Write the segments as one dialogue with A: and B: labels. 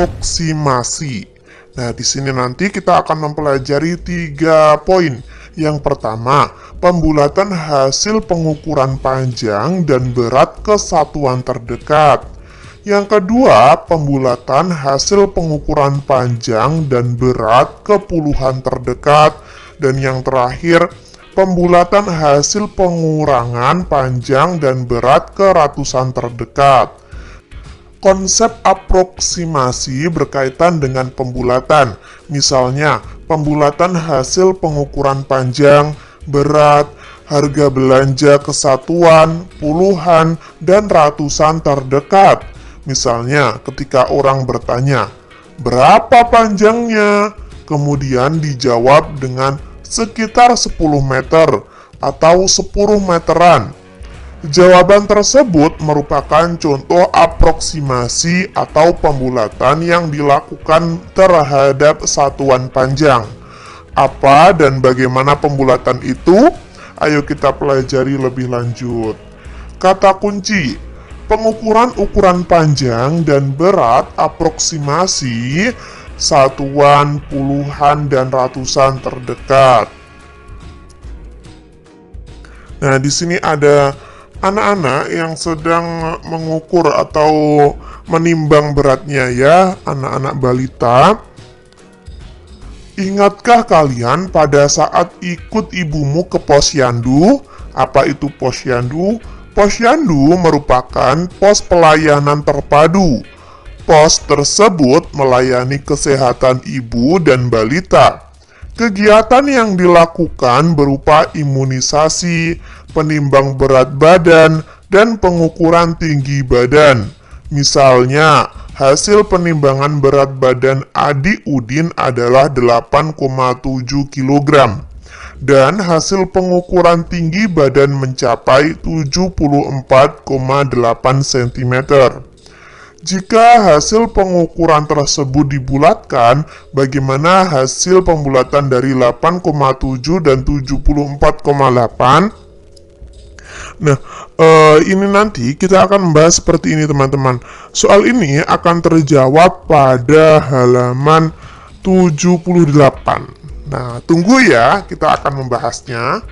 A: aproksimasi. Nah, di sini nanti kita akan mempelajari 3 poin. Yang pertama, pembulatan hasil pengukuran panjang dan berat ke satuan terdekat. Yang kedua, pembulatan hasil pengukuran panjang dan berat ke puluhan terdekat. Dan yang terakhir, pembulatan hasil pengurangan panjang dan berat ke ratusan terdekat. Konsep aproksimasi berkaitan dengan pembulatan, misalnya pembulatan hasil pengukuran panjang, berat, harga belanja kesatuan, puluhan, dan ratusan terdekat. Misalnya ketika orang bertanya, berapa panjangnya? Kemudian dijawab dengan sekitar 10 meter atau 10 meteran. Jawaban tersebut merupakan contoh aproksimasi atau pembulatan yang dilakukan terhadap satuan panjang. Apa dan bagaimana pembulatan itu? Ayo kita pelajari lebih lanjut. Kata kunci, pengukuran ukuran panjang dan berat aproksimasi satuan, puluhan, dan ratusan terdekat. Nah, di sini ada anak-anak yang sedang mengukur atau menimbang beratnya ya, anak-anak balita. Ingatkah kalian pada saat ikut ibumu ke posyandu? Apa itu posyandu? Posyandu merupakan pos pelayanan terpadu. Pos tersebut melayani kesehatan ibu dan balita. Kegiatan yang dilakukan berupa imunisasi, penimbang berat badan, dan pengukuran tinggi badan. Misalnya, hasil penimbangan berat badan Adi Udin adalah 8,7 kg. Dan hasil pengukuran tinggi badan mencapai 74,8 cm. Jika hasil pengukuran tersebut dibulatkan, bagaimana hasil pembulatan dari 8,7 dan 74,8? Nah, ini nanti kita akan membahas seperti ini teman-teman. Soal ini akan terjawab pada halaman 78. Nah, tunggu ya, kita akan membahasnya.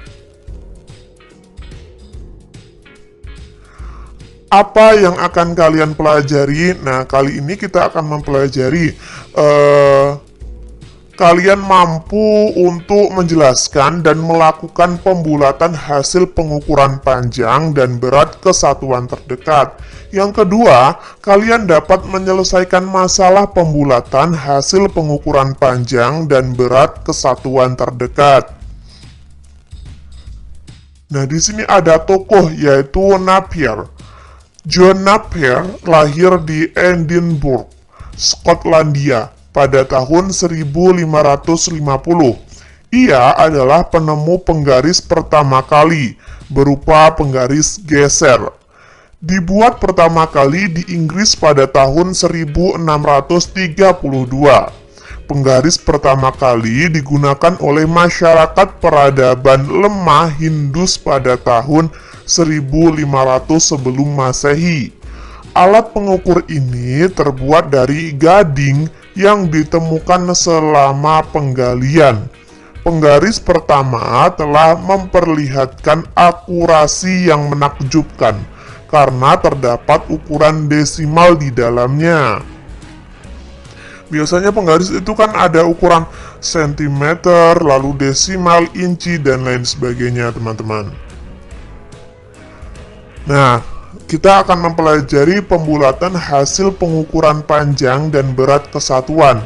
A: Apa yang akan kalian pelajari? Nah, kali ini kita akan mempelajari kalian mampu untuk menjelaskan dan melakukan pembulatan hasil pengukuran panjang dan berat ke satuan terdekat. Yang kedua, kalian dapat menyelesaikan masalah pembulatan hasil pengukuran panjang dan berat ke satuan terdekat. Nah, di sini ada tokoh yaitu Napier. John Napier lahir di Edinburgh, Skotlandia pada tahun 1550. Ia adalah penemu penggaris pertama kali berupa penggaris geser. Dibuat pertama kali di Inggris pada tahun 1632. Penggaris pertama kali digunakan oleh masyarakat peradaban lemah Hindus pada tahun 1500 sebelum Masehi. Alat pengukur ini terbuat dari gading yang ditemukan selama penggalian. Penggaris pertama telah memperlihatkan akurasi yang menakjubkan karena terdapat ukuran desimal di dalamnya. Biasanya penggaris itu kan ada ukuran sentimeter, lalu desimal, inci, dan lain sebagainya teman-teman. Nah, kita akan mempelajari pembulatan hasil pengukuran panjang dan berat kesatuan.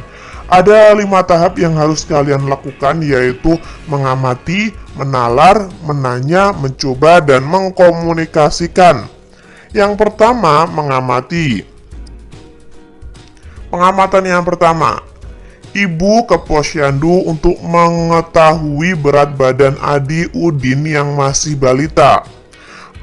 A: Ada 5 tahap yang harus kalian lakukan, yaitu mengamati, menalar, menanya, mencoba, dan mengkomunikasikan. Yang pertama, mengamati. Pengamatan yang pertama, ibu ke posyandu untuk mengetahui berat badan Adi Udin yang masih balita.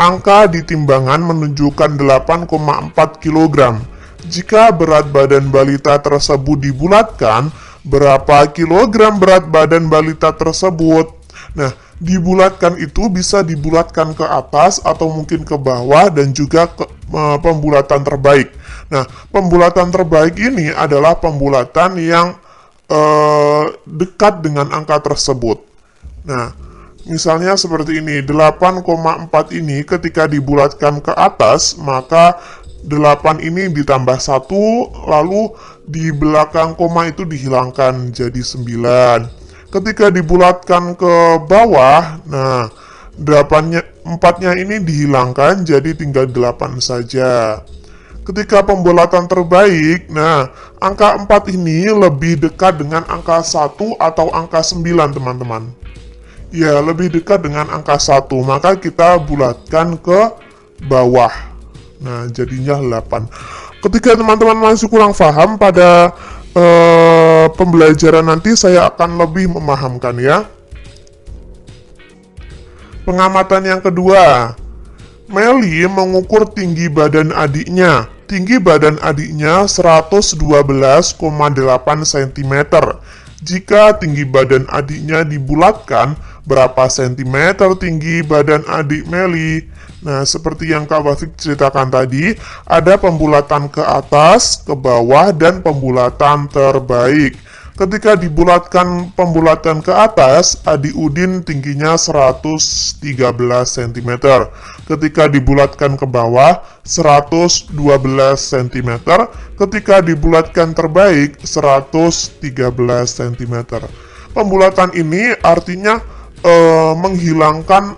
A: Angka di timbangan menunjukkan 8,4 kg. Jika berat badan balita tersebut dibulatkan, berapa kilogram berat badan balita tersebut? Nah, dibulatkan itu bisa dibulatkan ke atas atau mungkin ke bawah dan juga ke pembulatan terbaik. Nah, pembulatan terbaik ini adalah pembulatan yang dekat dengan angka tersebut. Nah, misalnya seperti ini, 8,4 ini ketika dibulatkan ke atas, maka 8 ini ditambah 1, lalu di belakang koma itu dihilangkan jadi 9. Ketika dibulatkan ke bawah, nah 4-nya ini dihilangkan jadi tinggal 8 saja. Ketika pembulatan terbaik, nah angka 4 ini lebih dekat dengan angka 1 atau angka 9 teman-teman. Ya, lebih dekat dengan angka 1, maka kita bulatkan ke bawah. Nah, jadinya 8. Ketika teman-teman masih kurang paham pada pembelajaran nanti, saya akan lebih memahamkan ya. Pengamatan yang kedua, Meli mengukur tinggi badan adiknya. Tinggi badan adiknya 112,8 cm. Jika tinggi badan adiknya dibulatkan, berapa sentimeter tinggi badan adik Meli? Nah, seperti yang Kak Wafik ceritakan tadi, ada pembulatan ke atas, ke bawah, dan pembulatan terbaik. Ketika dibulatkan pembulatan ke atas, adik Udin tingginya 113 cm. Ketika dibulatkan ke bawah, 112 cm. Ketika dibulatkan terbaik, 113 cm. Pembulatan ini artinya menghilangkan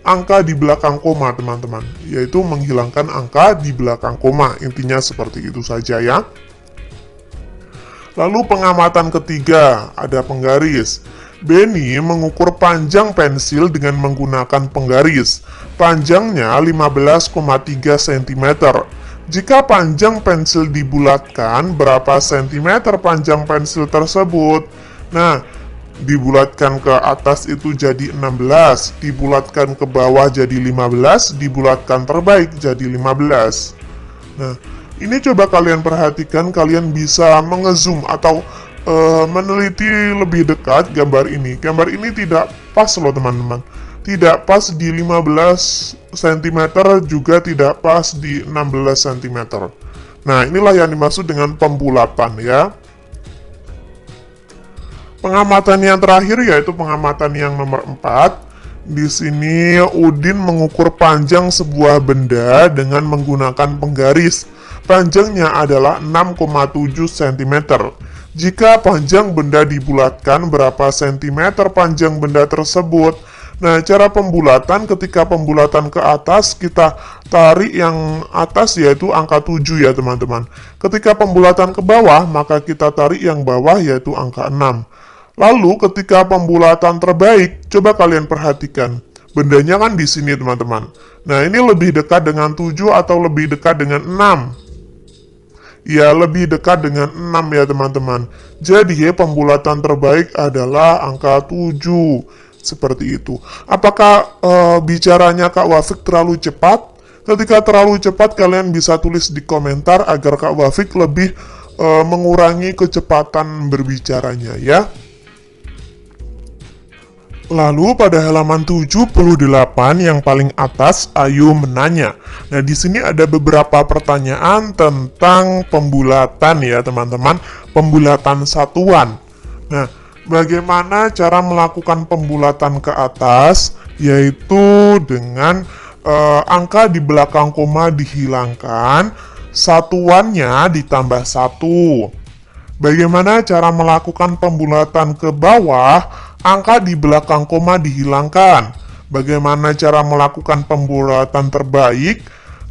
A: angka di belakang koma, teman-teman. Yaitu menghilangkan angka di belakang koma. Intinya seperti itu saja ya. Lalu pengamatan ketiga, ada penggaris. Benny mengukur panjang pensil dengan menggunakan penggaris. Panjangnya 15,3 cm. Jika panjang pensil dibulatkan, berapa sentimeter panjang pensil tersebut? Nah, dibulatkan ke atas itu jadi 16, dibulatkan ke bawah jadi 15, dibulatkan terbaik jadi 15. Nah, ini coba kalian perhatikan, kalian bisa mengezoom atau meneliti lebih dekat gambar ini. Gambar ini tidak pas loh teman-teman. Tidak pas di 15 cm, juga tidak pas di 16 cm. Nah, inilah yang dimaksud dengan pembulatan ya. Pengamatan yang terakhir yaitu pengamatan yang nomor 4. Di sini Udin mengukur panjang sebuah benda dengan menggunakan penggaris. Panjangnya adalah 6,7 cm. Jika panjang benda dibulatkan, berapa sentimeter panjang benda tersebut? Nah, cara pembulatan, ketika pembulatan ke atas, kita tarik yang atas yaitu angka 7 ya teman-teman. Ketika pembulatan ke bawah, maka kita tarik yang bawah yaitu angka 6. Lalu ketika pembulatan terbaik, coba kalian perhatikan. Bendanya kan di sini teman-teman. Nah, ini lebih dekat dengan 7 atau lebih dekat dengan 6? Ya, lebih dekat dengan 6 ya teman-teman. Jadi pembulatan terbaik adalah angka 7. Seperti itu. Apakah bicaranya Kak Wafik terlalu cepat? Ketika terlalu cepat, kalian bisa tulis di komentar agar Kak Wafik lebih mengurangi kecepatan berbicaranya ya. Lalu pada halaman 78 yang paling atas, Ayu menanya. Nah, di sini ada beberapa pertanyaan tentang pembulatan ya, teman-teman. Pembulatan satuan. Nah, bagaimana cara melakukan pembulatan ke atas? Yaitu dengan angka di belakang koma dihilangkan, satuannya ditambah 1. Bagaimana cara melakukan pembulatan ke bawah? Angka di belakang koma dihilangkan. Bagaimana cara melakukan pembulatan terbaik?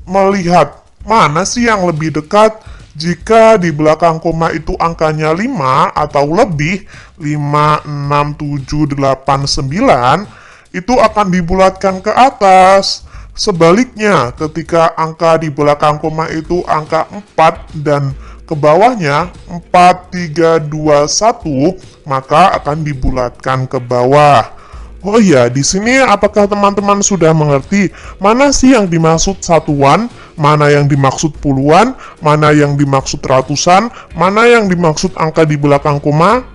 A: Melihat mana sih yang lebih dekat. Jika di belakang koma itu angkanya 5 atau lebih, 5, 6, 7, 8, 9, itu akan dibulatkan ke atas. Sebaliknya, ketika angka di belakang koma itu angka 4 dan ke bawahnya 4, 3, 2, 1, maka akan dibulatkan ke bawah. Oh iya, di sini apakah teman-teman sudah mengerti mana sih yang dimaksud satuan, mana yang dimaksud puluhan, mana yang dimaksud ratusan, mana yang dimaksud angka di belakang koma?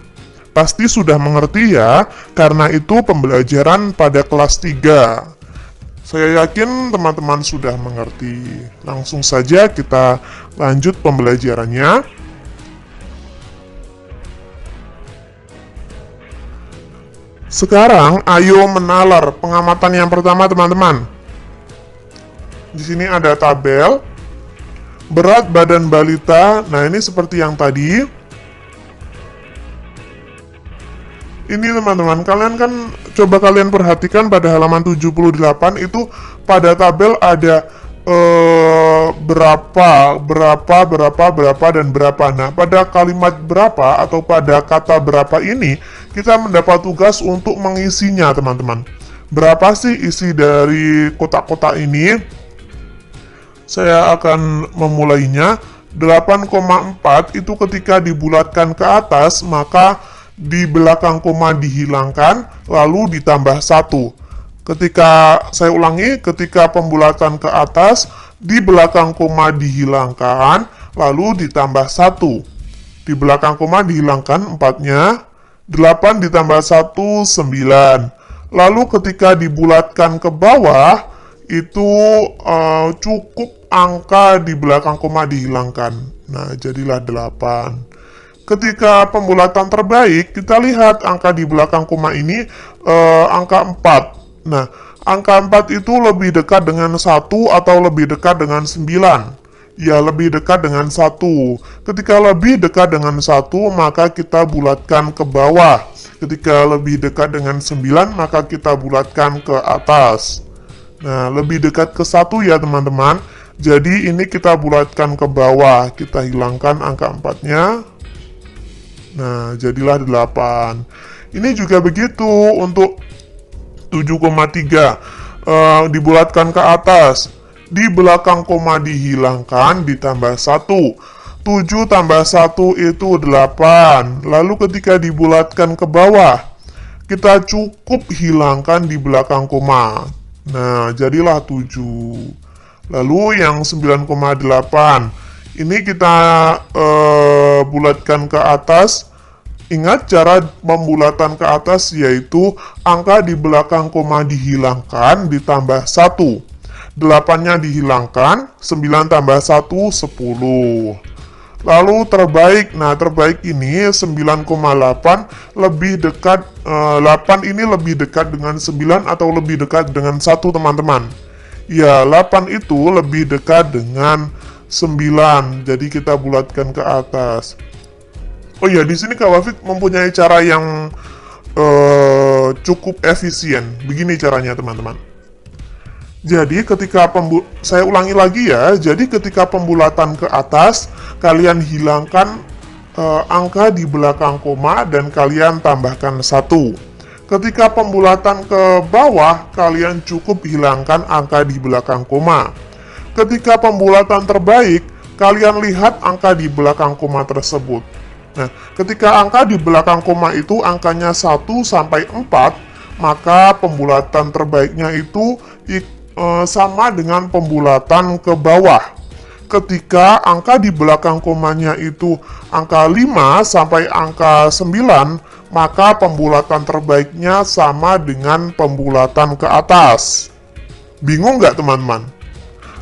A: Pasti sudah mengerti ya, karena itu pembelajaran pada kelas 3. Saya yakin teman-teman sudah mengerti. Langsung saja kita lanjut pembelajarannya. Sekarang ayo menalar pengamatan yang pertama, teman-teman. Di sini ada tabel berat badan balita. Nah, ini seperti yang tadi. Ini teman-teman, kalian kan coba kalian perhatikan pada halaman 78 itu pada tabel ada berapa dan berapa. Nah, pada kalimat berapa atau pada kata berapa ini kita mendapat tugas untuk mengisinya, teman-teman. Berapa sih isi dari kotak-kotak ini? Saya akan memulainya. 8,4 itu ketika dibulatkan ke atas, maka di belakang koma dihilangkan, lalu ditambah 1. Ketika, saya ulangi, ketika pembulatan ke atas, di belakang koma dihilangkan, lalu ditambah 1. Di belakang koma dihilangkan 4-nya, 8 ditambah 1, 9. Lalu ketika dibulatkan ke bawah, itu cukup angka di belakang koma dihilangkan. Nah, jadilah 8. Ketika pembulatan terbaik, kita lihat angka di belakang koma ini angka 4. Nah, angka 4 itu lebih dekat dengan 1 atau lebih dekat dengan 9. Ya, lebih dekat dengan 1. Ketika lebih dekat dengan 1, maka kita bulatkan ke bawah. Ketika lebih dekat dengan 9, maka kita bulatkan ke atas. Nah, lebih dekat ke 1 ya, teman-teman. Jadi, ini kita bulatkan ke bawah. Kita hilangkan angka 4-nya. Nah, jadilah 8. Ini juga begitu untuk 7,3. Dibulatkan ke atas. Di belakang koma dihilangkan, ditambah 1. 7 tambah 1 itu 8. Lalu ketika dibulatkan ke bawah, kita cukup hilangkan di belakang koma. Nah, jadilah 7. Lalu yang 9,8. Ini kita bulatkan ke atas. Ingat cara pembulatan ke atas yaitu angka di belakang koma dihilangkan ditambah 1. 8-nya dihilangkan, 9 tambah 1, 10. Lalu terbaik, nah terbaik ini 9,8 lebih dekat, 8 ini lebih dekat dengan 9 atau lebih dekat dengan 1, teman-teman. Ya, 8 itu lebih dekat dengan 9, jadi kita bulatkan ke atas. Oh iya, di sini Kak Wafik mempunyai cara yang cukup efisien. Begini caranya, teman-teman. Jadi ketika saya ulangi lagi ya. Jadi ketika pembulatan ke atas, kalian hilangkan angka di belakang koma dan kalian tambahkan 1. Ketika pembulatan ke bawah, kalian cukup hilangkan angka di belakang koma. Ketika pembulatan terbaik, kalian lihat angka di belakang koma tersebut. Nah, ketika angka di belakang koma itu angkanya 1 sampai 4, maka pembulatan terbaiknya itu sama dengan pembulatan ke bawah. Ketika angka di belakang komanya itu angka 5 sampai angka 9, maka pembulatan terbaiknya sama dengan pembulatan ke atas. Bingung nggak, teman-teman?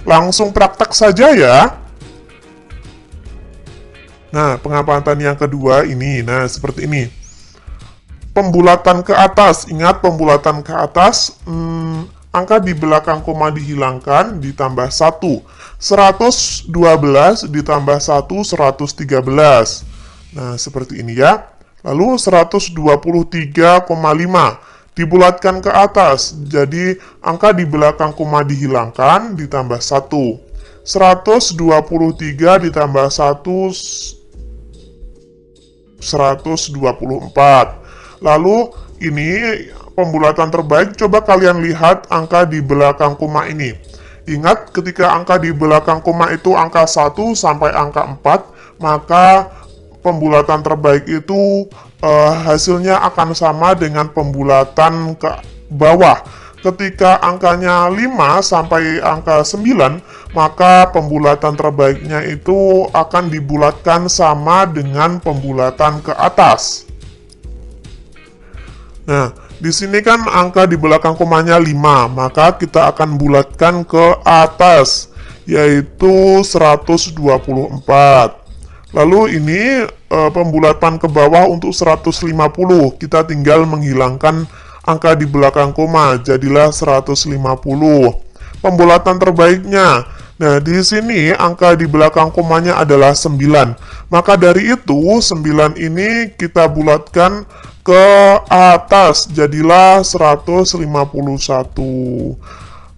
A: Langsung praktek saja ya. Nah, pengamatan yang kedua ini, nah seperti ini. Pembulatan ke atas, ingat pembulatan ke atas, angka di belakang koma dihilangkan, ditambah 1. 112 ditambah 1, 113. Nah, seperti ini ya. Lalu 123,5. Dibulatkan ke atas, jadi angka di belakang koma dihilangkan, ditambah 1. 123 ditambah 1, 124. Lalu ini pembulatan terbaik, coba kalian lihat angka di belakang koma ini. Ingat ketika angka di belakang koma itu angka 1 sampai angka 4, maka pembulatan terbaik itu hasilnya akan sama dengan pembulatan ke bawah. Ketika angkanya 5 sampai angka 9, maka pembulatan terbaiknya itu akan dibulatkan sama dengan pembulatan ke atas. Nah, di sini kan angka di belakang komanya 5, maka kita akan bulatkan ke atas, yaitu 124. Lalu ini pembulatan ke bawah untuk 150, kita tinggal menghilangkan angka di belakang koma, jadilah 150. Pembulatan terbaiknya, nah di sini angka di belakang komanya adalah 9, maka dari itu 9 ini kita bulatkan ke atas, jadilah 151.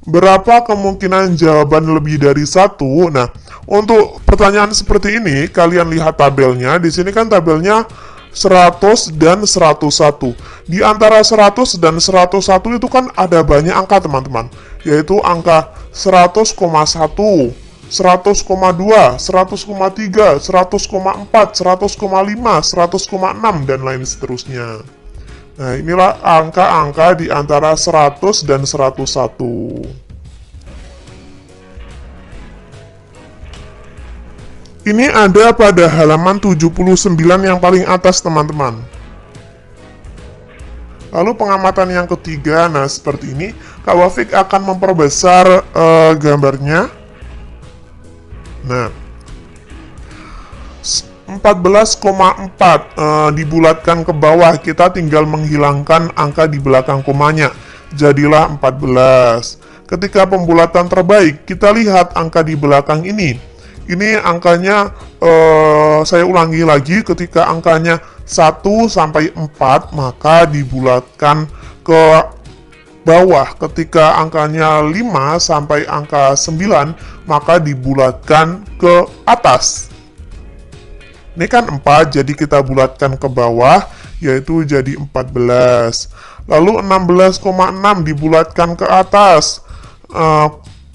A: Berapa kemungkinan jawaban lebih dari satu? Nah, untuk pertanyaan seperti ini, kalian lihat tabelnya. Di sini kan tabelnya 100 dan 101. Di antara 100 dan 101 itu kan ada banyak angka, teman-teman. Yaitu angka 100,1, 100,2, 100,3, 100,4, 100,5, 100,6, dan lain seterusnya. Nah, inilah angka-angka di antara 100 dan 101. Ini ada pada halaman 79 yang paling atas, teman-teman. Lalu pengamatan yang ketiga, nah seperti ini. Kak Wafik akan memperbesar gambarnya. Nah, 14,4 dibulatkan ke bawah, kita tinggal menghilangkan angka di belakang komanya, jadilah 14. Ketika pembulatan terbaik, kita lihat angka di belakang ini. Ini angkanya, saya ulangi lagi, ketika angkanya 1 sampai 4, maka dibulatkan ke bawah. Ketika angkanya 5 sampai angka 9, maka dibulatkan ke atas. Ini kan 4, jadi kita bulatkan ke bawah, yaitu jadi 14. Lalu 16,6 dibulatkan ke atas.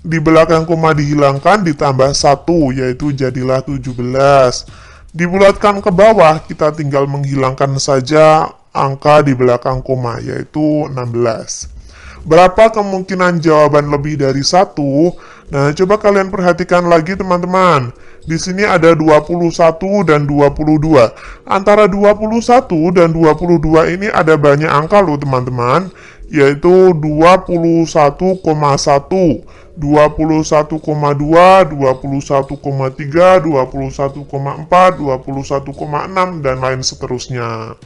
A: Di belakang koma dihilangkan, ditambah 1, yaitu jadilah 17. Dibulatkan ke bawah, kita tinggal menghilangkan saja angka di belakang koma, yaitu 16. Berapa kemungkinan jawaban lebih dari 1? Nah, coba kalian perhatikan lagi, teman-teman. Di sini ada 21 dan 22. Antara 21 dan 22 ini ada banyak angka loh, teman-teman. Yaitu 21,1, 21,2, 21,3, 21,4, 21,6, dan lain seterusnya.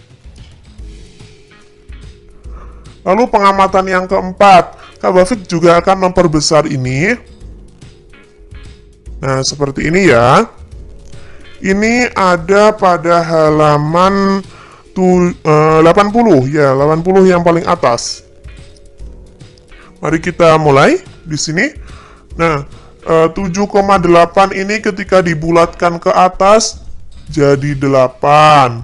A: Lalu pengamatan yang keempat, Kak Wafik juga akan memperbesar ini. Nah, seperti ini ya. Ini ada pada halaman 80, ya, 80 yang paling atas. Mari kita mulai di sini. Nah, 7,8 ini ketika dibulatkan ke atas jadi 8.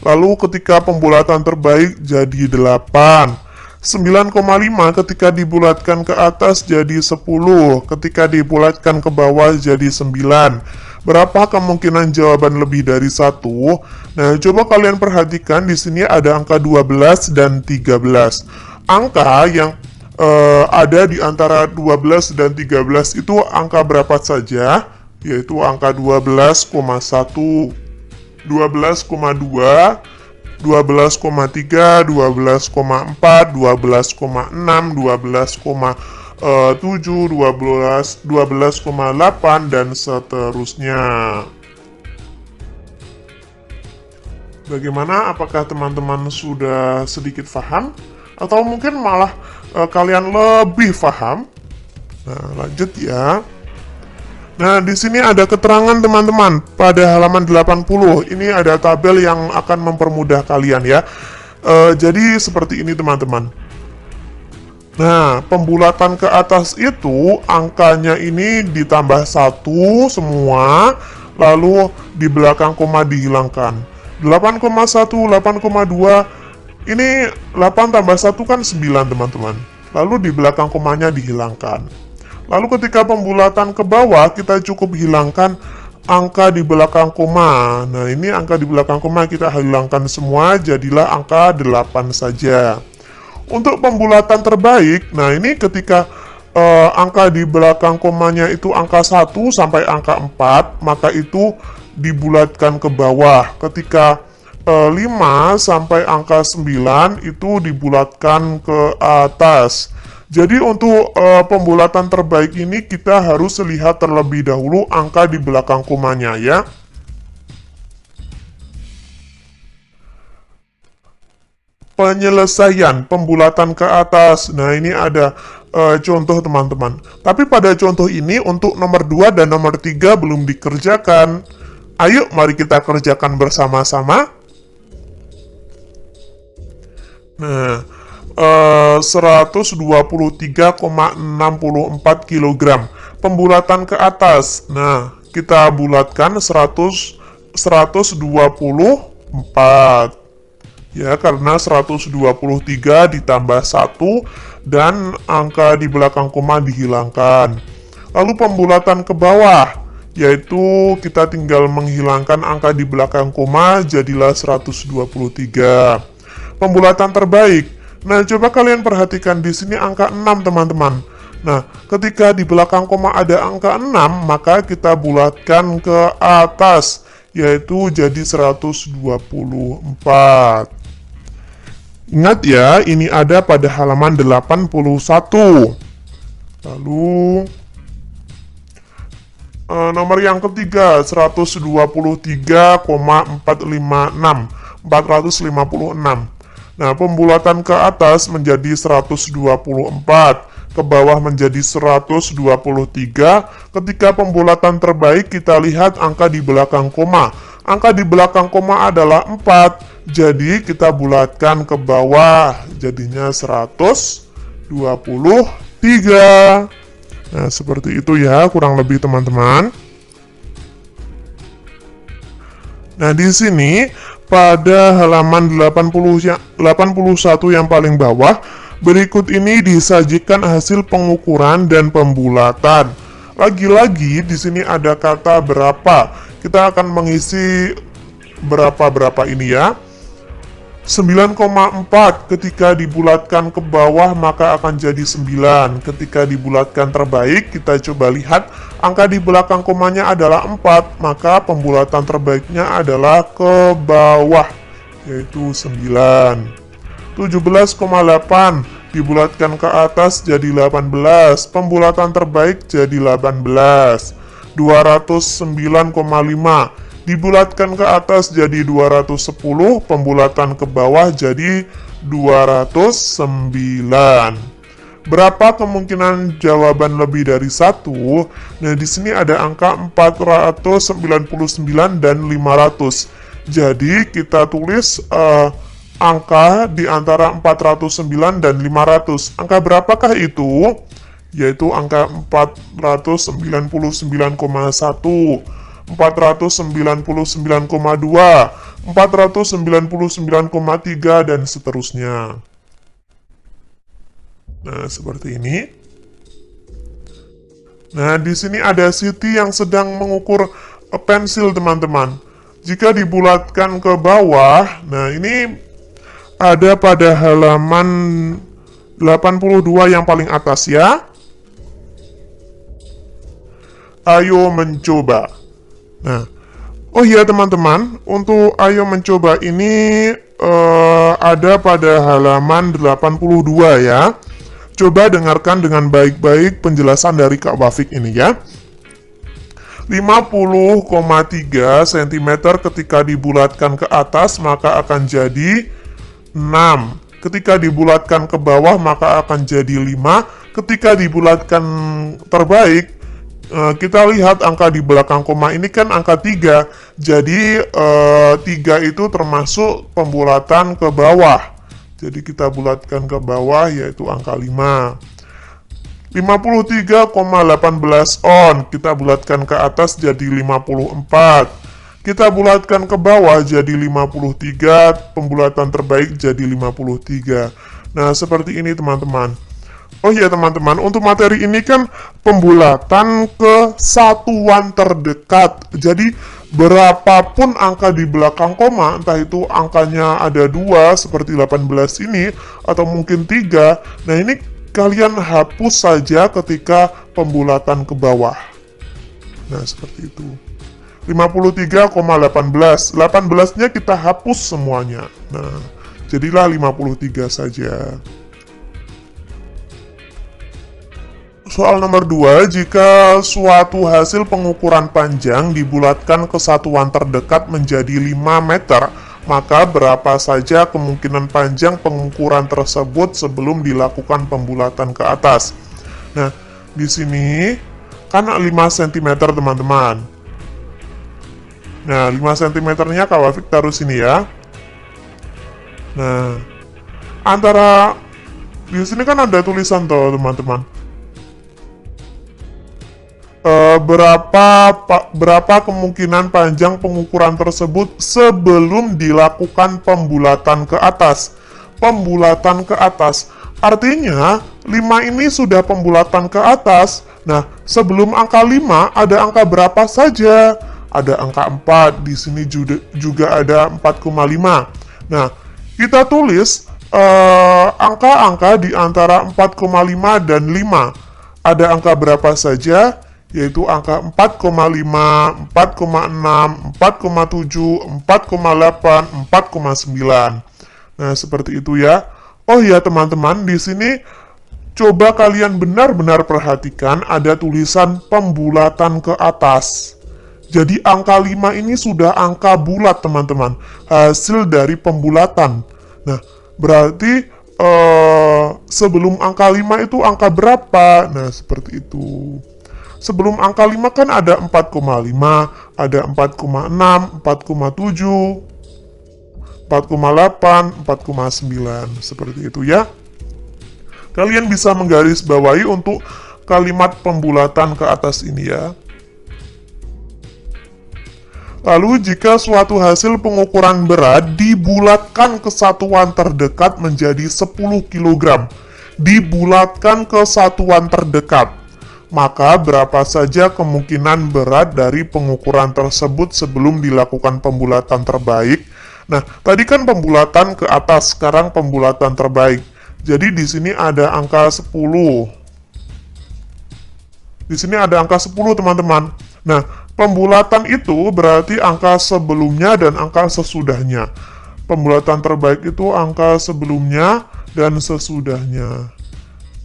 A: Lalu ketika pembulatan terbaik jadi 8. 9,5 ketika dibulatkan ke atas jadi 10, ketika dibulatkan ke bawah jadi 9. Berapa kemungkinan jawaban lebih dari 1? Nah, coba kalian perhatikan di sini ada angka 12 dan 13. Angka yang ada di antara 12 dan 13 itu angka berapa saja? Yaitu angka 12,1, 12,2, 12,3, 12,4, 12,6, 12,7, 12,8, dan seterusnya. Bagaimana? Apakah teman-teman sudah sedikit paham? Atau mungkin malah kalian lebih paham? Nah, lanjut ya. Nah, di sini ada keterangan, teman-teman, pada halaman 80. Ini ada tabel yang akan mempermudah kalian ya. Jadi seperti ini, teman-teman. Nah, pembulatan ke atas itu angkanya ini ditambah 1 semua, lalu di belakang koma dihilangkan. 8,1, 8,2, ini 8 tambah 1 kan 9, teman-teman. Lalu di belakang komanya dihilangkan. Lalu ketika pembulatan ke bawah, kita cukup hilangkan angka di belakang koma. Nah, ini angka di belakang koma kita hilangkan semua, jadilah angka 8 saja. Untuk pembulatan terbaik, nah ini ketika angka di belakang komanya itu angka 1 sampai angka 4, maka itu dibulatkan ke bawah. Ketika 5 sampai angka 9 itu dibulatkan ke atas. Jadi untuk pembulatan terbaik ini kita harus lihat terlebih dahulu angka di belakang komanya ya. Penyelesaian pembulatan ke atas. Nah, ini ada contoh teman-teman. Tapi pada contoh ini untuk nomor 2 dan nomor 3 belum dikerjakan. Ayo mari kita kerjakan bersama-sama. Nah, 123,64 kg pembulatan ke atas. Nah, kita bulatkan 124 ya, karena 123 ditambah 1 dan angka di belakang koma dihilangkan. Lalu pembulatan ke bawah, yaitu kita tinggal menghilangkan angka di belakang koma, jadilah 123. Pembulatan terbaik. Nah, coba kalian perhatikan di sini angka 6, teman-teman. Nah, ketika di belakang koma ada angka 6, maka kita bulatkan ke atas, yaitu jadi 124. Ingat ya, ini ada pada halaman 81. Lalu, nomor yang ketiga, 456. Nah, pembulatan ke atas menjadi 124, ke bawah menjadi 123. Ketika pembulatan terbaik, kita lihat angka di belakang koma. Angka di belakang koma adalah 4, jadi kita bulatkan ke bawah, jadinya 123. Nah, seperti itu ya, kurang lebih teman-teman. Nah, di sini pada halaman 81 yang paling bawah, berikut ini disajikan hasil pengukuran dan pembulatan. Lagi-lagi di sini ada kata berapa. Kita akan mengisi berapa ini ya. 9,4 ketika dibulatkan ke bawah maka akan jadi 9. Ketika dibulatkan terbaik, kita coba lihat angka di belakang komanya adalah 4, maka pembulatan terbaiknya adalah ke bawah, yaitu 9. 17,8 dibulatkan ke atas jadi 18, pembulatan terbaik jadi 18. 209,5 dibulatkan ke atas jadi 210, pembulatan ke bawah jadi 209. Berapa kemungkinan jawaban lebih dari 1? Nah, di sini ada angka 499 dan 500. Jadi, kita tulis angka di antara 409 dan 500. Angka berapakah itu? Yaitu angka 499,1. 499,2, 499,3, dan seterusnya. Nah, seperti ini. Nah, di sini ada Siti yang sedang mengukur pensil, teman-teman. Jika dibulatkan ke bawah, nah ini ada pada halaman 82 yang paling atas ya. Ayo mencoba. Nah, oh iya teman-teman, untuk ayo mencoba ini ada pada halaman 82 ya. Coba dengarkan dengan baik-baik penjelasan dari Kak Wafik ini ya. 50,3 cm ketika dibulatkan ke atas maka akan jadi 6. Ketika dibulatkan ke bawah maka akan jadi 5. Ketika dibulatkan terbaik, kita lihat angka di belakang koma ini kan angka 3. Jadi 3 itu termasuk pembulatan ke bawah. Jadi kita bulatkan ke bawah yaitu angka 5. 53,18 on. Kita bulatkan ke atas jadi 54. Kita bulatkan ke bawah jadi 53. Pembulatan terbaik jadi 53. Nah, seperti ini teman-teman. Oh iya teman-teman, untuk materi ini kan pembulatan ke satuan terdekat. Jadi berapapun angka di belakang koma, entah itu angkanya ada 2 seperti 18 ini, atau mungkin 3. Nah, ini kalian hapus saja ketika pembulatan ke bawah. Nah, seperti itu. 53,18. 18-nya kita hapus semuanya. Nah, jadilah 53 saja. Soal nomor 2, jika suatu hasil pengukuran panjang dibulatkan ke satuan terdekat menjadi 5 meter, maka berapa saja kemungkinan panjang pengukuran tersebut sebelum dilakukan pembulatan ke atas? Nah, di sini kan 5 cm teman-teman. Nah, 5 cm-nya Kak Wafik taruh sini ya. Nah, antara di sini kan ada tulisan tuh teman-teman. Berapa kemungkinan panjang pengukuran tersebut sebelum dilakukan pembulatan ke atas. Pembulatan ke atas artinya 5 ini sudah pembulatan ke atas. Nah, sebelum angka 5 ada angka berapa saja? Ada angka 4, di sini juga ada 4,5. Nah, kita tulis angka-angka di antara 4,5 dan 5. Ada angka berapa saja? Yaitu angka 4,5, 4,6, 4,7, 4,8, 4,9. Nah, seperti itu ya. Oh ya teman-teman, di sini coba kalian benar-benar perhatikan ada tulisan pembulatan ke atas. Jadi angka 5 ini sudah angka bulat teman-teman, hasil dari pembulatan. Nah, berarti sebelum angka 5 itu angka berapa? Nah, seperti itu. Sebelum angka 5 kan ada 4,5, ada 4,6, 4,7, 4,8, 4,9. Seperti itu ya. Kalian bisa menggarisbawahi untuk kalimat pembulatan ke atas ini ya. Lalu jika suatu hasil pengukuran berat dibulatkan ke satuan terdekat menjadi 10 kg, dibulatkan ke satuan terdekat, maka berapa saja kemungkinan berat dari pengukuran tersebut sebelum dilakukan pembulatan terbaik? Nah, tadi kan pembulatan ke atas, sekarang pembulatan terbaik. Jadi di sini ada angka 10. Di sini ada angka 10, teman-teman. Nah, pembulatan itu berarti angka sebelumnya dan angka sesudahnya. Pembulatan terbaik itu angka sebelumnya dan sesudahnya.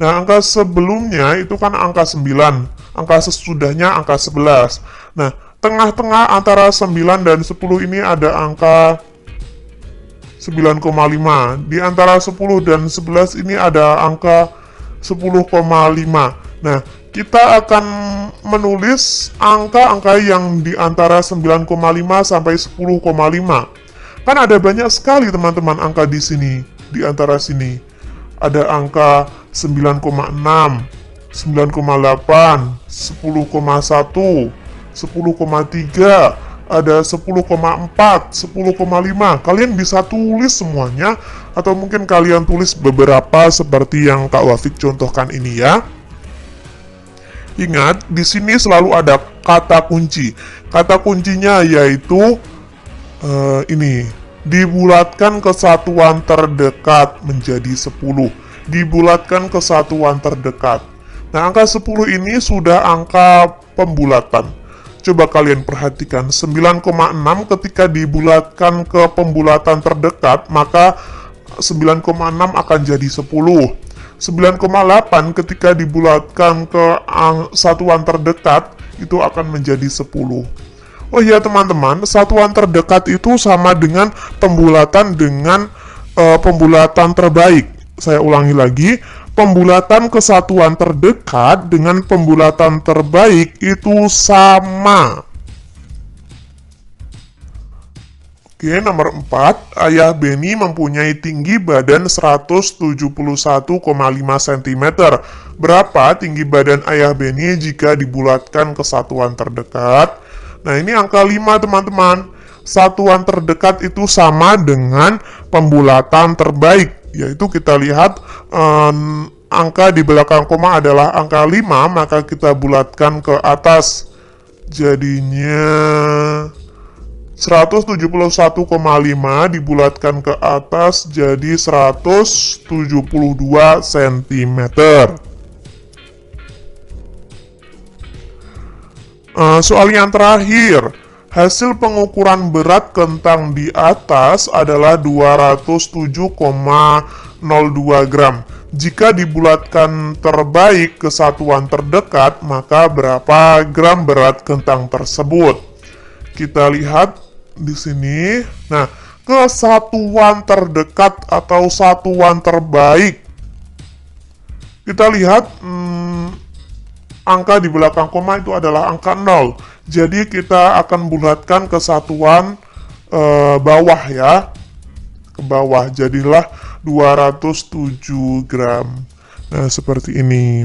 A: Nah, angka sebelumnya itu kan angka 9, angka sesudahnya angka 11. Nah, tengah-tengah antara 9 dan 10 ini ada angka 9,5. Di antara 10 dan 11 ini ada angka 10,5. Nah, kita akan menulis angka-angka yang di antara 9,5 sampai 10,5. Kan ada banyak sekali teman-teman angka di sini, di antara sini. Ada angka 9,6, 9,8, 10,1, 10,3, ada 10,4, 10,5. Kalian bisa tulis semuanya, atau mungkin kalian tulis beberapa seperti yang Kak Wafik contohkan ini ya. Ingat, di sini selalu ada kata kunci. Kata kuncinya yaitu ini, dibulatkan ke satuan terdekat menjadi 10. Dibulatkan ke satuan terdekat. Nah, angka 10 ini sudah angka pembulatan. Coba kalian perhatikan, 9,6 ketika dibulatkan ke pembulatan terdekat, maka 9,6 akan jadi 10. 9,8 ketika dibulatkan ke satuan terdekat, itu akan menjadi 10. Oh iya teman-teman, satuan terdekat itu sama dengan pembulatan dengan pembulatan terbaik. Saya ulangi lagi, pembulatan ke satuan terdekat dengan pembulatan terbaik itu sama. Oke, nomor 4, Ayah Beni mempunyai tinggi badan 171,5 cm. Berapa tinggi badan Ayah Beni jika dibulatkan ke satuan terdekat? Nah, ini angka 5 teman-teman. Satuan terdekat itu sama dengan pembulatan terbaik. Yaitu kita lihat angka di belakang koma adalah angka 5, maka kita bulatkan ke atas. Jadinya 171,5 dibulatkan ke atas jadi 172 cm. Soal yang terakhir, Hasil pengukuran berat kentang di atas adalah 207,02 gram. Jika dibulatkan terbaik ke satuan terdekat, maka berapa gram berat kentang tersebut? Kita lihat di sini. Nah, ke satuan terdekat atau satuan terbaik, kita lihat angka di belakang koma itu adalah angka 0. Jadi kita akan bulatkan ke satuan bawah ya. Ke bawah, jadilah 207 gram. Nah, seperti ini.